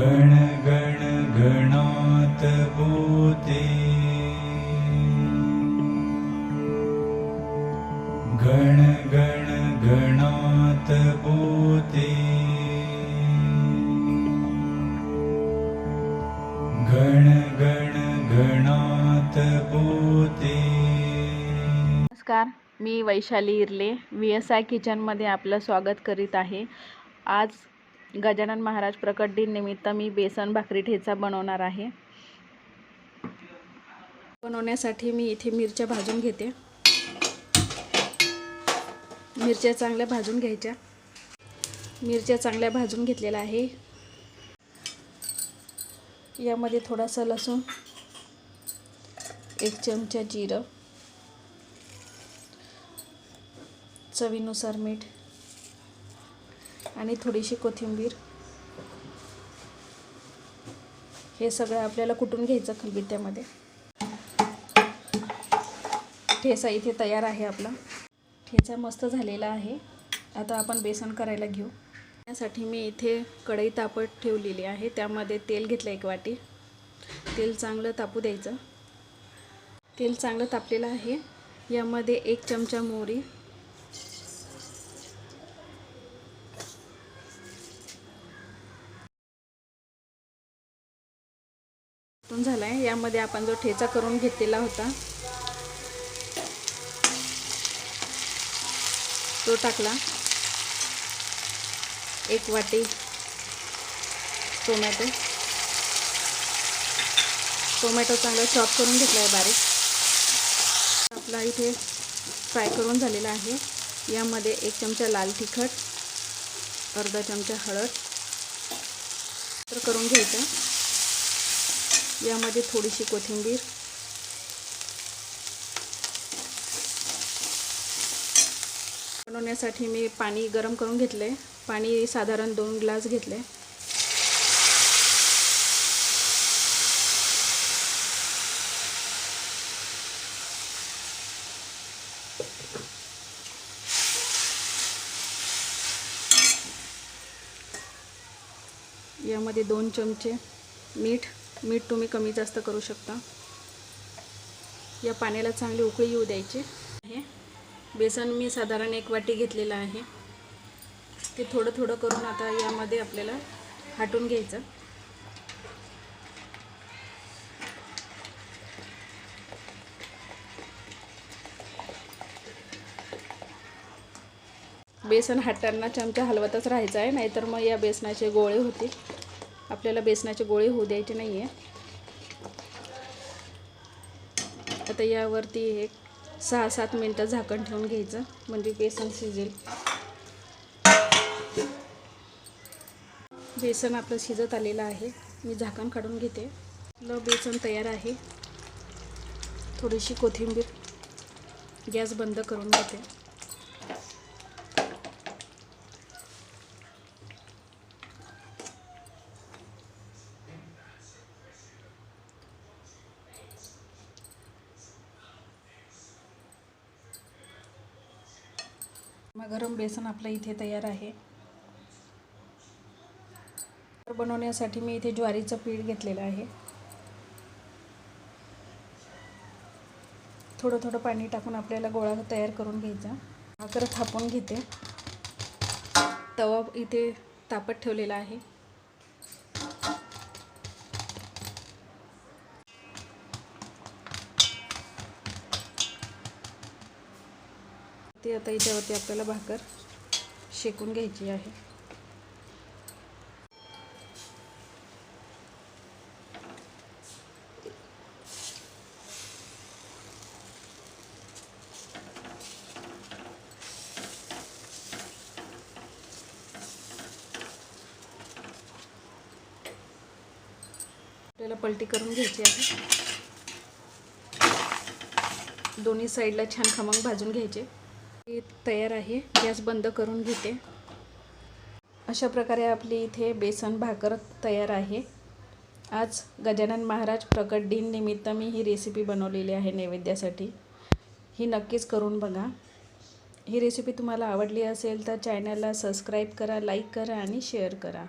गण गण गणात बोते, गण गण गणात बोते, गण गण गणात बोते. नमस्कार, मी वैशाली इरले VSI किचनमध्ये आपलं स्वागत करीत आहे. आज गजानन महाराज प्रकट दिन निमित्त मी बेसन भाकरी ठेचा बनवणार आहे. बनवण्यासाठी मी इथे मिरच्या भाजून घेते. मिरच्या चांगल्या भाजून घ्यायच्या. मिरच्या चांगल्या भाजून घेतलेल्या आहे. यामध्ये थोडासा लसूण, 1 चमचा जिरं, चवीनुसार मीठ आणि थोडीशी कोथिंबीर, हे सगळं आपल्याला कुटून घ्यायचं खलबत्त्यामध्ये. ठेचा इथे तयार आहे. आपला ठेचा मस्त झालेला आहे. आता आपण बेसन करायला घेऊ. त्यासाठी मी इथे कढई तापत ठेवलेली आहे. त्यामध्ये तेल घेतलं 1 वाटी. तेल चांगलं तापू द्यायचं. तेल चांगलं तापलेलं आहे. यामध्ये 1 चमचा मोहरी, झालाय. यामध्ये आपण जो ठेचा करून घेतलेला होता तो टाकला. 1 वाटी टोमॅटो चांगला चॉप करून घेतला आहे बारीक. आपला इथे फ्राय करून झालेला आहे. यामध्ये 1 चमचा लाल तिखट, अर्धा चमचा हळद करून घ्यायचं. यामध्ये थोडीशी कोथिंबीर, बनवण्यासाठी मी पाणी गरम करून घेतले. पाणी साधारण 2 ग्लास घेतले. यामध्ये 2 चमचे मीठ तुम्ही कमी जास्त करू शकता. या पाण्याला चांगली उकळी येऊ द्यायची आहे. बेसन मी साधारण 1 वाटी घेतलेलं आहे. ते थोडं थोडं करून आता यामध्ये आपल्याला हाटून घ्यायचं. बेसन हाटताना चमचा हलवतच राहायचा आहे, नाहीतर मग या बेसनाचे गोळे होतील. आपल्याला बेसनाचे गोळे होऊ द्यायचे नाही आहे. आता यावरती एक 6-7 मिनटं झाकण ठेवून घ्यायचं, म्हणजे बेसन शिजेल. बेसन आपलं शिजत आलेलं आहे. मी झाकण काढून घेते. आपलं बेसन तयार आहे. थोडीशी कोथिंबीर, गॅस बंद करून घेते. गरम बेसन आपलं इथे तयार आहे. बनवण्यासाठी मी इथे ज्वारीचं पीठ घेतलेलं आहे. थोडं थोडं पाणी टाकून आपल्याला गोळा तयार करून घ्यायचा. भाकर थापून घेते. तवा इथे तापत ठेवलेला आहे. ते आता याच्यावरती आपल्याला भाकर शेकून घ्यायची आहे. आपल्याला पलटी करून घ्यायची आहे. दोन्ही साईडला छान खमंग भाजून घ्यायचे. तयार आहे. गॅस बंद करून घेते. अशा प्रकारे आपली इथे बेसन भाकर तयार आहे. आज गजानन महाराज प्रकट दिन निमित्त मी ही रेसिपी बनवलेली आहे नैवेद्यासाठी. ही नक्कीच करून बघा. ही रेसिपी तुम्हाला आवडली असेल तर चॅनलला सबस्क्राईब करा, लाईक करा आणि शेअर करा.